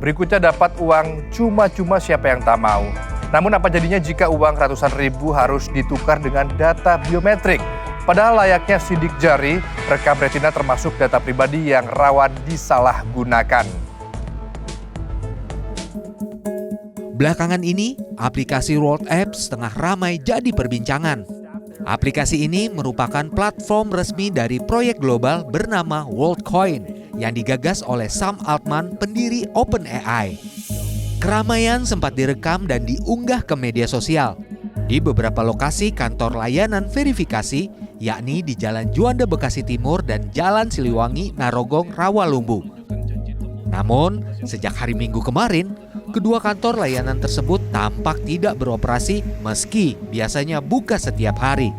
Berikutnya dapat uang cuma-cuma siapa yang tak mau. Namun apa jadinya jika uang ratusan ribu harus ditukar dengan data biometrik? Padahal layaknya sidik jari, rekam retina termasuk data pribadi yang rawan disalahgunakan. Belakangan ini, aplikasi World Apps tengah ramai jadi perbincangan. Aplikasi ini merupakan platform resmi dari proyek global bernama WorldCoin yang digagas oleh Sam Altman, pendiri OpenAI. Keramaian sempat direkam dan diunggah ke media sosial di beberapa lokasi kantor layanan verifikasi, yakni di Jalan Juanda Bekasi Timur dan Jalan Siliwangi Narogong Rawalumbu. Namun, sejak hari Minggu kemarin, kedua kantor layanan tersebut tampak tidak beroperasi meski biasanya buka setiap hari.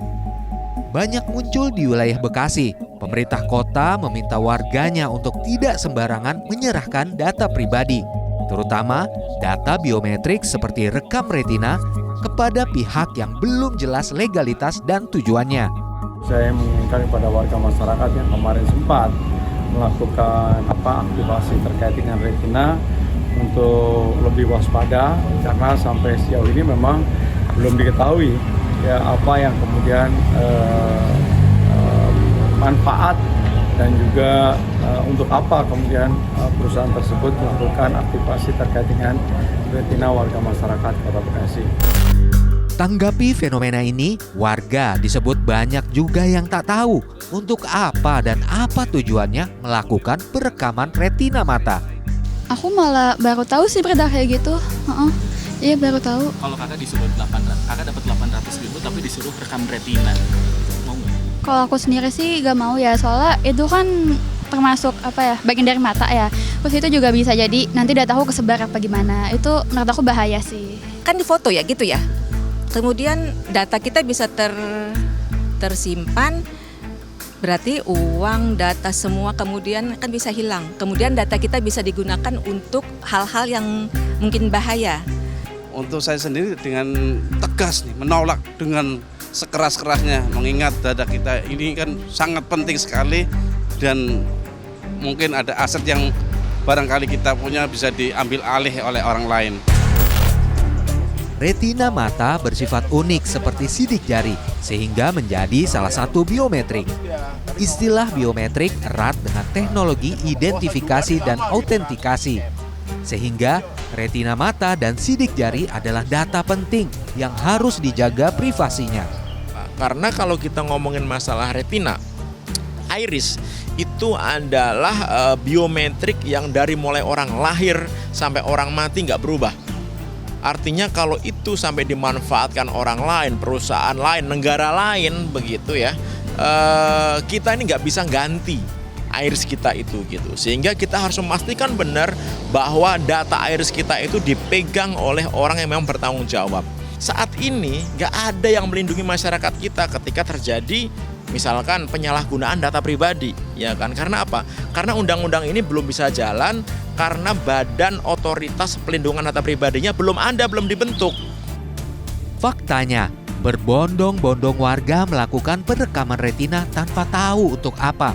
Banyak muncul di wilayah Bekasi. Pemerintah kota meminta warganya untuk tidak sembarangan menyerahkan data pribadi, terutama data biometrik seperti rekam retina kepada pihak yang belum jelas legalitas dan tujuannya. Saya menginginkan kepada warga masyarakat yang kemarin sempat melakukan aktivasi terkait dengan retina untuk lebih waspada, karena sampai sejauh ini memang belum diketahui ya apa yang kemudian manfaat dan juga untuk apa kemudian perusahaan tersebut melakukan aktivasi terkait dengan retina warga masyarakat Kota Bekasi. Tanggapi fenomena ini, warga disebut banyak juga yang tak tahu untuk apa dan apa tujuannya melakukan perekaman retina mata. Aku malah baru tahu sih berita kayak gitu. Iya, baru tahu. Kalau kakak disuruh 800, kakak dapat 800.000 tapi disuruh rekam retina. Mau nggak? Kalau aku sendiri sih gak mau ya, soalnya itu kan termasuk bagian dari mata ya. Terus itu juga bisa jadi nanti data aku kesebar apa gimana. Itu menurut aku bahaya sih. Kan di foto ya gitu ya. Kemudian data kita bisa tersimpan, berarti uang, data semua kemudian kan bisa hilang. Kemudian data kita bisa digunakan untuk hal-hal yang mungkin bahaya. Untuk saya sendiri dengan tegas nih menolak dengan sekeras-kerasnya, mengingat data kita ini kan sangat penting sekali dan mungkin ada aset yang barangkali kita punya bisa diambil alih oleh orang lain. Retina mata bersifat unik seperti sidik jari, sehingga menjadi salah satu biometrik. Istilah biometrik erat dengan teknologi identifikasi dan autentikasi, sehingga retina mata dan sidik jari adalah data penting yang harus dijaga privasinya. Karena kalau kita ngomongin masalah retina, iris itu adalah biometrik yang dari mulai orang lahir sampai orang mati nggak berubah. Artinya kalau itu sampai dimanfaatkan orang lain, perusahaan lain, negara lain begitu ya, kita ini nggak bisa ganti iris kita itu gitu. Sehingga kita harus memastikan benar bahwa data iris kita itu dipegang oleh orang yang memang bertanggung jawab. Saat ini nggak ada yang melindungi masyarakat kita ketika terjadi misalkan penyalahgunaan data pribadi, ya kan? Karena apa? Karena undang-undang ini belum bisa jalan karena badan otoritas pelindungan data pribadinya belum dibentuk. Faktanya, berbondong-bondong warga melakukan perekaman retina tanpa tahu untuk apa.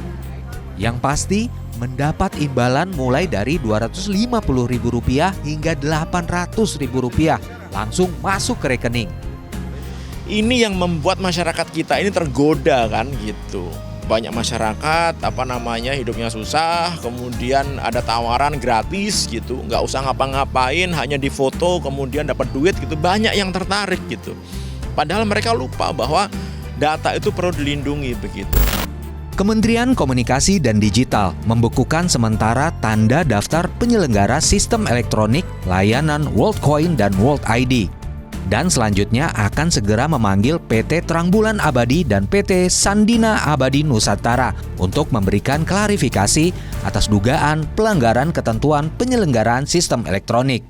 Yang pasti, mendapat imbalan mulai dari Rp250.000 hingga Rp800.000 langsung masuk ke rekening. Ini yang membuat masyarakat kita ini tergoda kan gitu. Banyak masyarakat hidupnya susah, kemudian ada tawaran gratis gitu, nggak usah ngapa-ngapain, hanya difoto kemudian dapat duit gitu, banyak yang tertarik gitu. Padahal mereka lupa bahwa data itu perlu dilindungi begitu. Kementerian Komunikasi dan Digital membekukan sementara tanda daftar penyelenggara sistem elektronik layanan WorldCoin dan World ID. Dan selanjutnya akan segera memanggil PT Terang Bulan Abadi dan PT Sandina Abadi Nusantara untuk memberikan klarifikasi atas dugaan pelanggaran ketentuan penyelenggaraan sistem elektronik.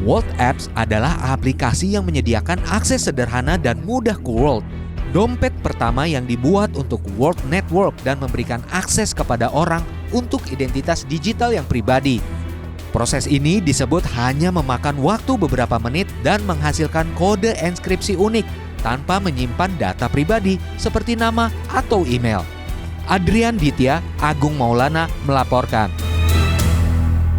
World Apps adalah aplikasi yang menyediakan akses sederhana dan mudah ke World. Dompet pertama yang dibuat untuk World Network dan memberikan akses kepada orang untuk identitas digital yang pribadi. Proses ini disebut hanya memakan waktu beberapa menit dan menghasilkan kode enskripsi unik tanpa menyimpan data pribadi seperti nama atau email. Adrian Ditya, Agung Maulana melaporkan.